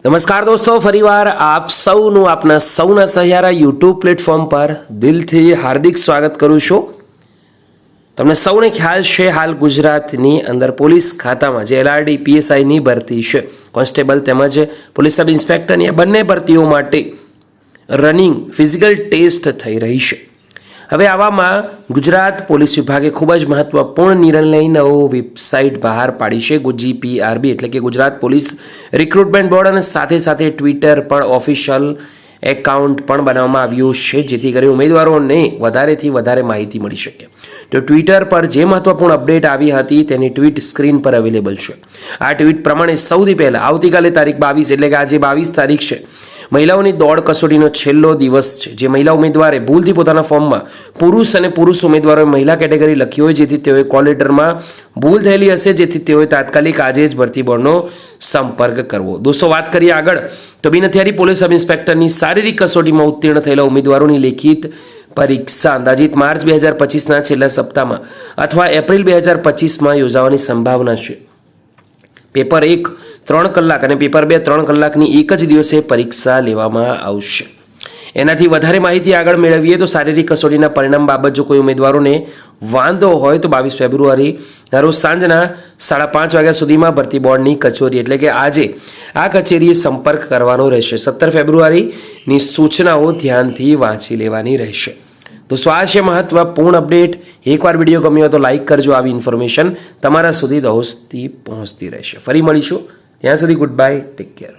નમસ્કાર દોસ્તો, ફરીવાર આપ સૌનું આપના સૌના સહિયારા યુટ્યુબ પ્લેટફોર્મ પર દિલથી હાર્દિક સ્વાગત કરું છું। તમને સૌને ખ્યાલ છે હાલ ગુજરાતની અંદર પોલીસ ખાતામાં જે એલઆરડી પીએસઆઈની ભરતી છે, કોન્સ્ટેબલ તેમજ પોલીસ સબ ઇન્સ્પેક્ટરની આ બંને ભરતીઓ માટે રનિંગ ફિઝિકલ ટેસ્ટ થઈ રહી છે। હવે આવામાં ગુજરાત પોલીસ વિભાગે ખૂબ જ મહત્વપૂર્ણ નિર્ણય લઈ નવો વેબસાઇટ બહાર પાડી છે। GPRB એટલે કે ગુજરાત પોલીસ રિક્રુટમેન્ટ બોર્ડ, અને સાથે સાથે ટ્વિટર પણ ઓફિશિયલ એકાઉન્ટ પણ બનાવવામાં આવ્યું છે, જેથી કરી ઉમેદવારોને વધારેથી વધારે માહિતી મળી શકે। તો ટ્વિટર પર જે મહત્વપૂર્ણ અપડેટ આવી હતી તેની ટ્વીટ સ્ક્રીન પર અવેલેબલ છે। આ ટ્વીટ પ્રમાણે સૌથી પહેલાં આવતીકાલે તારીખ 22 એટલે કે આજે 22 તારીખ છે, મહિલાઓની દોડ કસોટીનો છેલ્લો દિવસ છે। જે મહિલા ઉમેદવારે ભૂલથી પોતાના ફોર્મમાં પુરુષ અને પુરુષ ઉમેદવારોએ મહિલા કેટેગરી લખી હોય, જેથી તેઓએ કોલ લેટરમાં ભૂલ થયેલી હશે, જેથી તેઓએ તાત્કાલિક આજે જ ભરતી બોર્ડનો સંપર્ક કરવો। દોસ્તો, વાત કરીએ આગળ તો બિનહથિયારી પોલીસ સબ ઇન્સ્પેક્ટરની શારીરિક કસોટીમાં ઉત્તીર્ણ થયેલા ઉમેદવારોની લેખિત પરીક્ષા અંદાજિત માર્ચ 2025ના છેલ્લા સપ્તાહમાં અથવા એપ્રિલ 2025માં યોજાવાની સંભાવના છે। પેપર 1 3 કલાક અને પેપર 2 3 કલાકની એક જ દિવસે પરીક્ષા લેવામાં આવશે। એનાથી વધારે માહિતી આગળ મેળવીએ તો શારીરિક કસોટીના પરિણામ બાબત જો કોઈ ઉમેદવારોને વાંધો હોય તો 22 ફેબ્રુઆરીના રોજ સાંજના 5:30 વાગ્યા સુધીમાં ભરતી બોર્ડની કચેરી એટલે કે આજે આ કચેરીએ સંપર્ક કરવાનો રહેશે। 17 ફેબ્રુઆરીની સૂચનાઓ ધ્યાનથી વાંચી લેવાની રહેશે। તો આ છે મહત્વપૂર્ણ અપડેટ। એકવાર વિડીયો ગમ્યો તો લાઇક કરજો। આવી ઇન્ફોર્મેશન તમારા સુધી દોસ્તી પહોંચતી રહેશે। ફરી મળીશું, ત્યાં સુધી ગુડ બાય, ટેક કેર।